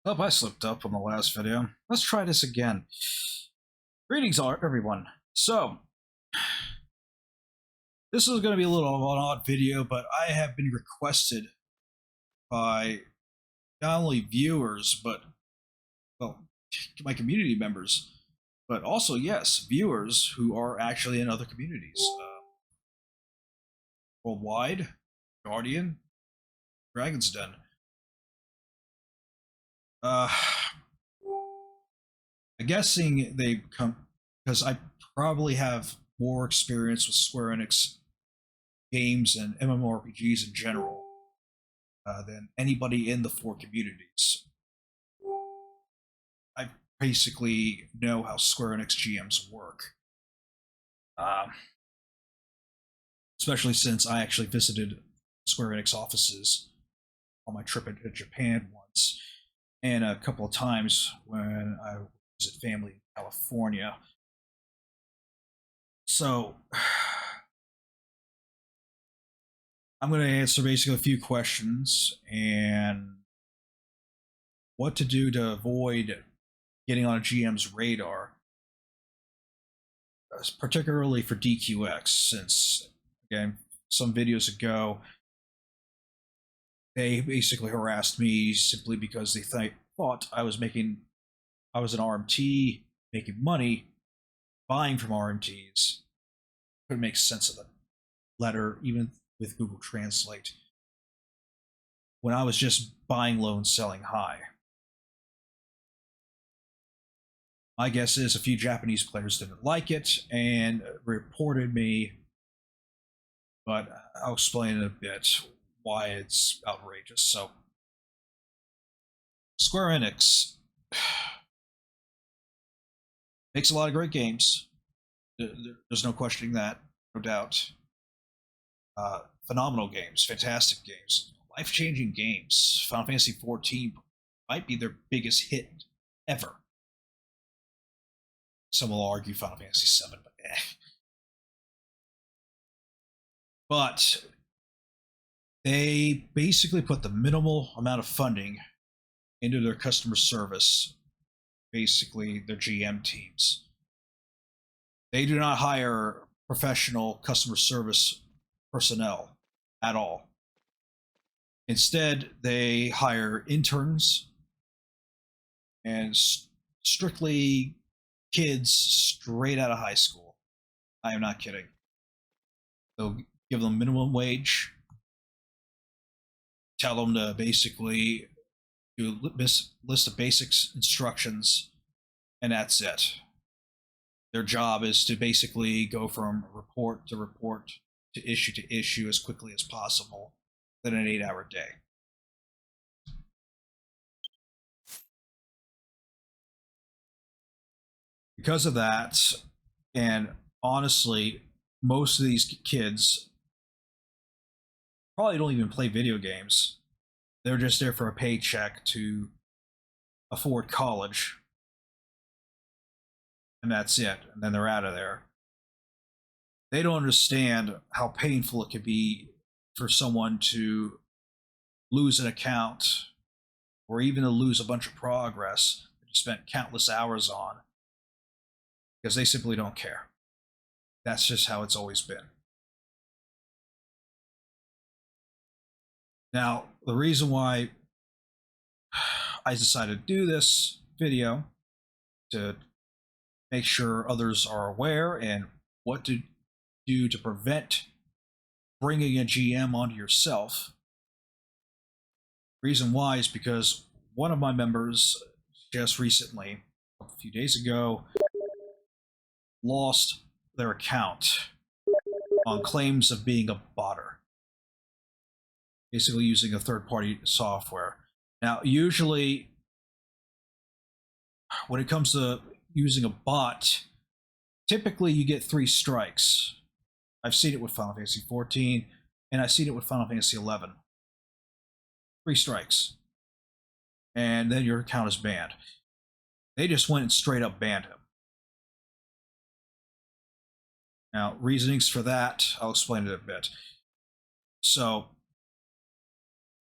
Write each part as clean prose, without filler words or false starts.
Oh, I slipped up on the last video. Let's try this again. Greetings, everyone. So, this is going to be a little of an odd video, but I have been requested by not only viewers, but, well, my community members, but also, yes, viewers who are actually in other communities. Worldwide, Guardian, Dragon's Den. I'm guessing they come because I probably have more experience with Square Enix games and MMORPGs in general than anybody in the four communities. I basically know how Square Enix GMs work, um, especially since I actually visited Square Enix offices on my trip to Japan once, and a couple of times when I visit family in California. So I'm going to answer basically a few questions and what to do to avoid getting on a GM's radar, particularly for DQX, since, again, some videos ago, they basically harassed me simply because they thought I was an RMT, making money, buying from RMTs. Couldn't make sense of the letter, even with Google Translate, when I was just buying low and selling high. My guess is a few Japanese players didn't like it and reported me, but I'll explain in a bit why it's outrageous. So, Square Enix makes a lot of great games. There's no questioning that, no doubt. Phenomenal games, fantastic games, life-changing games. Final Fantasy XIV might be their biggest hit ever. Some will argue Final Fantasy VII, but But they basically put the minimal amount of funding into their customer service, basically their GM teams. They do not hire professional customer service personnel at all. Instead, they hire interns and strictly kids straight out of high school. I am not kidding. They'll give them minimum wage, tell them to basically do a list of basics instructions, and that's it. Their job is to basically go from report to issue as quickly as possible within an 8-hour day. Because of that, and honestly, most of these kids probably don't even play video games. They're just there for a paycheck to afford college, and that's it. And then they're out of there. They don't understand how painful it could be for someone to lose an account or even to lose a bunch of progress that you spent countless hours on because they simply don't care. That's just how it's always been. Now, the reason why I decided to do this video to make sure others are aware and what to do to prevent bringing a GM onto yourself. Reason why is because one of my members just recently, a few days ago, lost their account on claims of being a botter, basically using a third-party software. Now, usually, when it comes to using a bot, typically you get 3 strikes. I've seen it with Final Fantasy XIV, and I've seen it with Final Fantasy XI. 3 strikes. And then your account is banned. They just went and straight up banned him. Now, reasonings for that, I'll explain it a bit. So,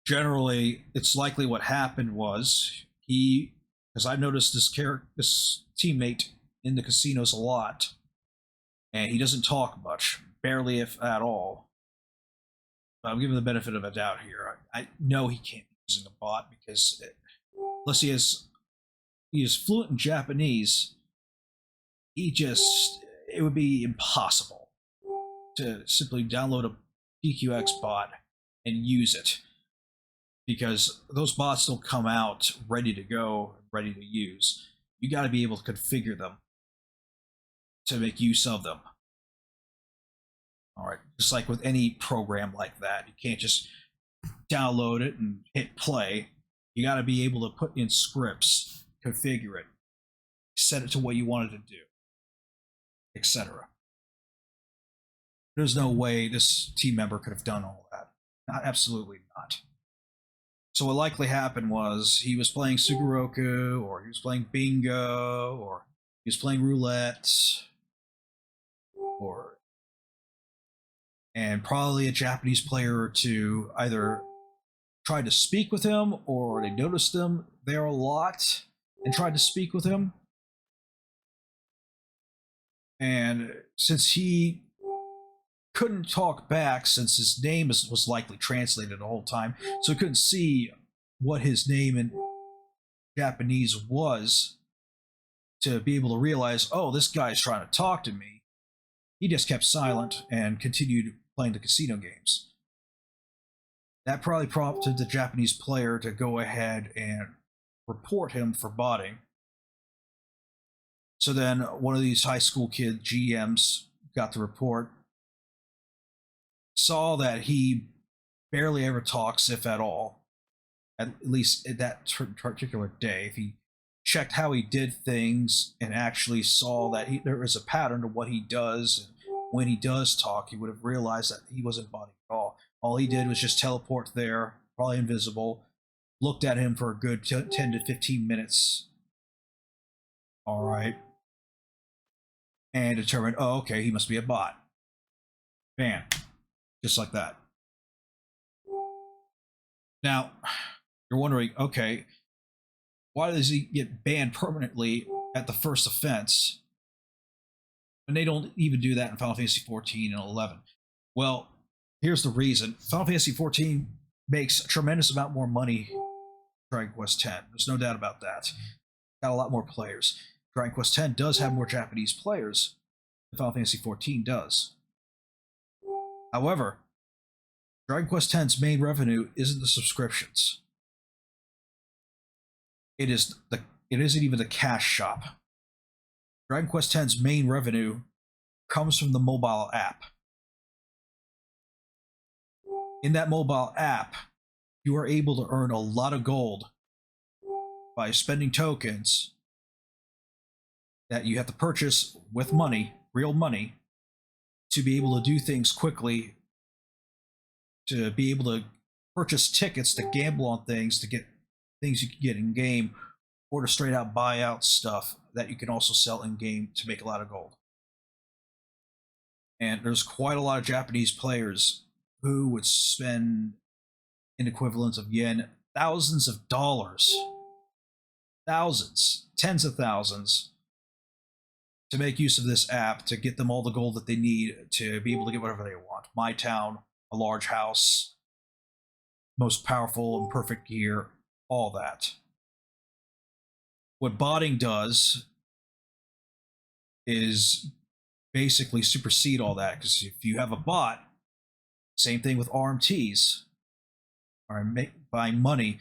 generally, it's likely what happened was because I've noticed this teammate in the casinos a lot, and he doesn't talk much, barely if at all. But I'm giving the benefit of a doubt here. I know he can't be using a bot because unless he is fluent in Japanese, it would be impossible to simply download a PQX bot and use it, because those bots don't come out ready to go, ready to use. You got to be able to configure them to make use of them. All right, just like with any program like that, you can't just download it and hit play. You got to be able to put in scripts, configure it, set it to what you want it to do, etc. There's no way this team member could have done all that. Absolutely not. So what likely happened was he was playing Sudoku, or he was playing bingo, or he was playing roulette, and probably a Japanese player or two either tried to speak with him, or they noticed him there a lot and tried to speak with him. And since he couldn't talk back, since his name was likely translated the whole time, so he couldn't see what his name in Japanese was to be able to realize, oh, this guy's trying to talk to me. He just kept silent and continued playing the casino games. That probably prompted the Japanese player to go ahead and report him for botting. So then one of these high school kid GMs got the report, saw that he barely ever talks, if at all, at least at that particular day. If he checked how he did things and actually saw that there was a pattern to what he does, and when he does talk, he would have realized that he wasn't botting at all. All he did was just teleport there, probably invisible, looked at him for a good 10 to 15 minutes. All right. And determined, oh, okay, he must be a bot. Bam. Just like that. Now, you're wondering, okay, why does he get banned permanently at the first offense when they don't even do that in Final Fantasy 14 and 11? Well, here's the reason. Final Fantasy 14 makes a tremendous amount more money than Dragon Quest 10. There's no doubt about that. Got a lot more players. Dragon Quest 10 does have more Japanese players than Final Fantasy 14 does. However, Dragon Quest X's main revenue isn't the subscriptions. It isn't even the cash shop. Dragon Quest X's main revenue comes from the mobile app. In that mobile app, you are able to earn a lot of gold by spending tokens that you have to purchase with money, real money, to be able to do things quickly, to be able to purchase tickets to gamble on things, to get things you can get in game, or to straight out buy out stuff that you can also sell in game to make a lot of gold. And there's quite a lot of Japanese players who would spend in equivalents of yen thousands of dollars, thousands, tens of thousands, to make use of this app to get them all the gold that they need to be able to get whatever they want. My town, a large house, most powerful and perfect gear, all that. What botting does is basically supersede all that, because if you have a bot, same thing with RMTs, or buying money,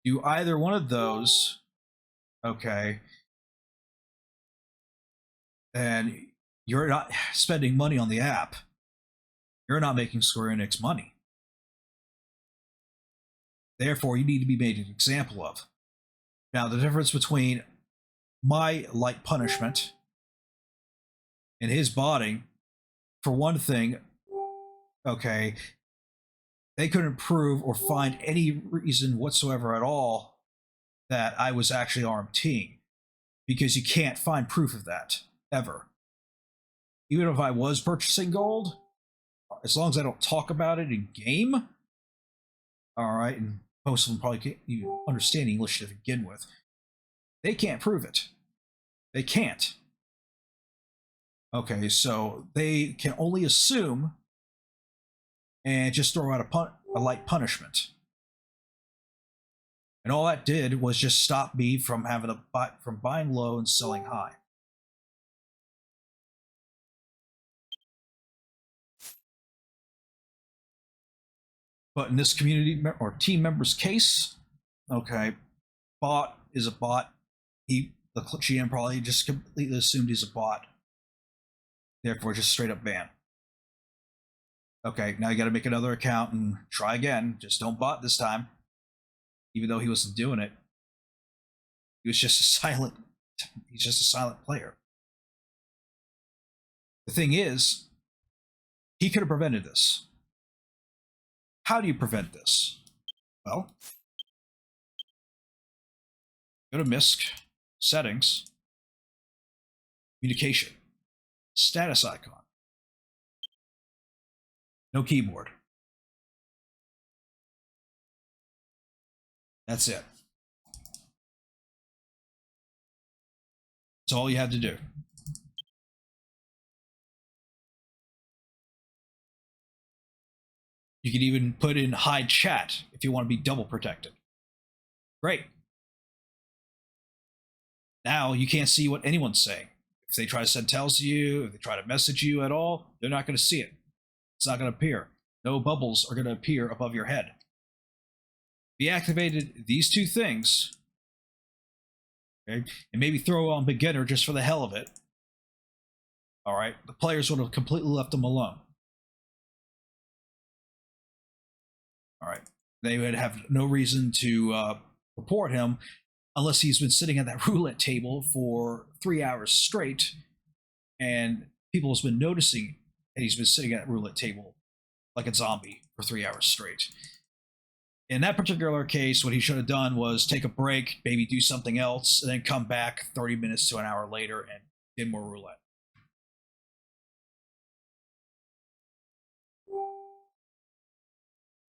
do either one of those, okay, and you're not spending money on the app, you're not making Square Enix money. Therefore, you need to be made an example of. Now, the difference between my light punishment and his botting, for one thing, okay, they couldn't prove or find any reason whatsoever at all that I was actually RMTing, because you can't find proof of that, ever. Even if I was purchasing gold, as long as I don't talk about it in game, all right, and most of them probably can't even understand English to begin with. They can't prove it. They can't. Okay, so they can only assume and just throw out a light punishment. And all that did was just stop me from from buying low and selling high. But in this community or team member's case, okay, bot is a bot. The GM probably just completely assumed he's a bot. Therefore, just straight up ban. Okay, now you got to make another account and try again. Just don't bot this time. Even though he wasn't doing it, he was just a silent. He's just a silent player. The thing is, he could have prevented this. How do you prevent this? Well, go to MISC, settings, communication, status icon, no keyboard. That's it. That's all you have to do. You can even put in hide chat if you want to be double protected. Great. Now you can't see what anyone's saying. If they try to send tells to you, if they try to message you at all, they're not going to see it. It's not going to appear. No bubbles are going to appear above your head. If you activated these two things, okay, and maybe throw on beginner just for the hell of it, all right, the players would have completely left them alone. All right, they would have no reason to report him unless he's been sitting at that roulette table for 3 hours straight, and people have been noticing that he's been sitting at that roulette table like a zombie for 3 hours straight. In that particular case, what he should have done was take a break, maybe do something else, and then come back 30 minutes to an hour later and get more roulette.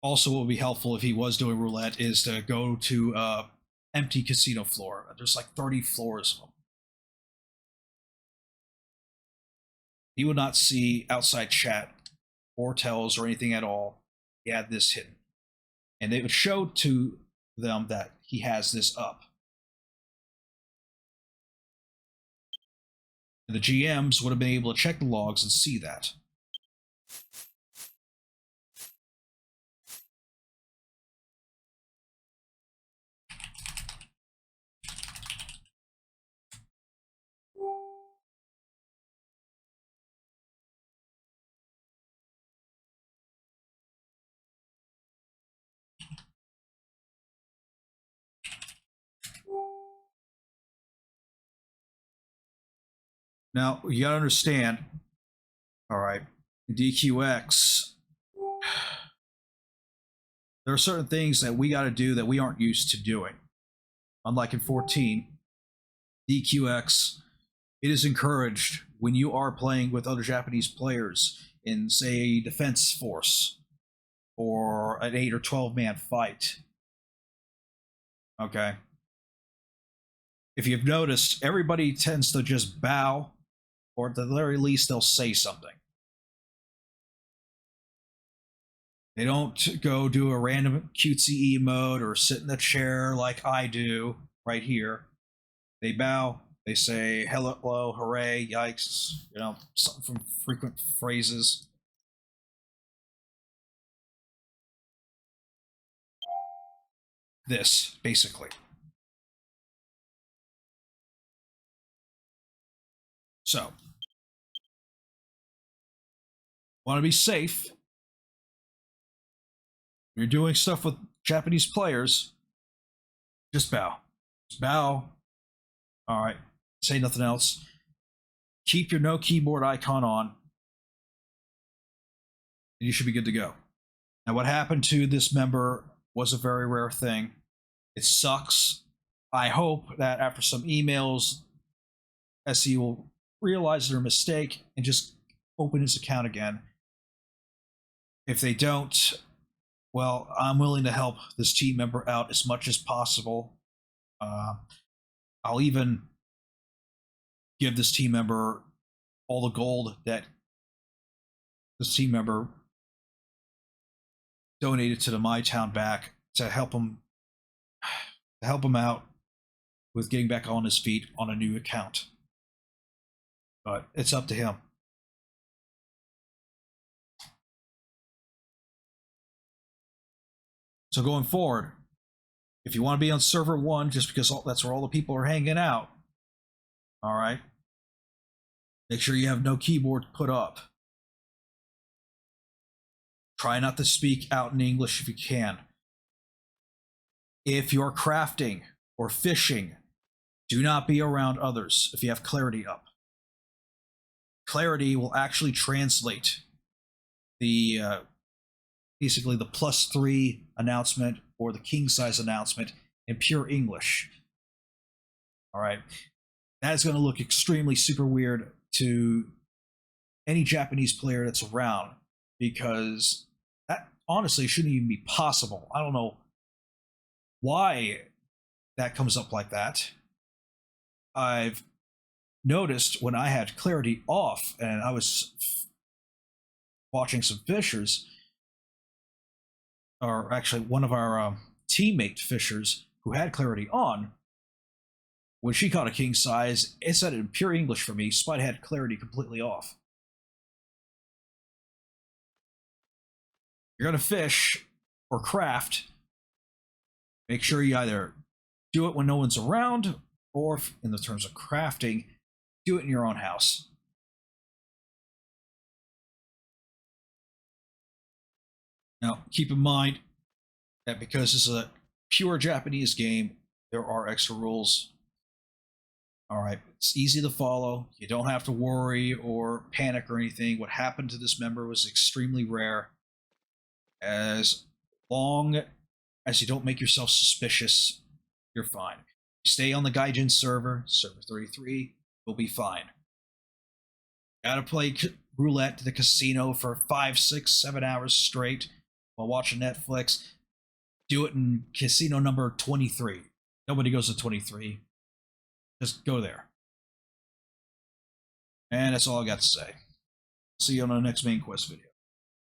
Also, what would be helpful if he was doing roulette is to go to empty casino floor. There's like 30 floors of them. He would not see outside chat or tells or anything at all. He had this hidden. And they would show to them that he has this up. And the GMs would have been able to check the logs and see that. Now, you gotta understand, all right, in DQX, there are certain things that we gotta do that we aren't used to doing. Unlike in 14, DQX, it is encouraged when you are playing with other Japanese players in, say, a defense force or an 8 or 12 man fight. Okay. If you've noticed, everybody tends to just bow, or at the very least, they'll say something. They don't go do a random cutesy emote or sit in the chair like I do right here. They bow, they say hello, hooray, yikes, you know, some from frequent phrases. This, basically. So, want to be safe. You're doing stuff with Japanese players, just bow. Just bow. All right. Say nothing else. Keep your no keyboard icon on, and you should be good to go. Now, what happened to this member was a very rare thing. It sucks. I hope that after some emails, SE will realize their mistake and just open his account again. If they don't, well, I'm willing to help this team member out as much as possible. I'll even give this team member all the gold that this team member donated to the My Town back to help him out with getting back on his feet on a new account. But it's up to him. So going forward, if you want to be on server 1 just because that's where all the people are hanging out, all right, make sure you have no keyboard put up. Try not to speak out in English if you can. If you're crafting or fishing, do not be around others if you have clarity up. Clarity will actually translate the basically the +3 announcement or the king size announcement in pure English. All right. That is going to look extremely super weird to any Japanese player that's around, because that honestly shouldn't even be possible. I don't know why that comes up like that. I've noticed when I had clarity off and I was watching some fishers, or actually one of our teammate fishers who had clarity on, when she caught a king size, it said it in pure English for me, Spud had clarity completely off. You're going to fish or craft, make sure you either do it when no one's around, or if, in the terms of crafting, do it in your own house. Now, keep in mind that because this is a pure Japanese game, there are extra rules. All right, it's easy to follow. You don't have to worry or panic or anything. What happened to this member was extremely rare. As long as you don't make yourself suspicious, you're fine. You stay on the Gaijin server, server 33, you'll be fine. Gotta play roulette to the casino for 5, 6, 7 hours straight while watching Netflix. Do it in casino number 23. Nobody goes to 23. Just go there. And that's all I got to say. See you on the next main quest video.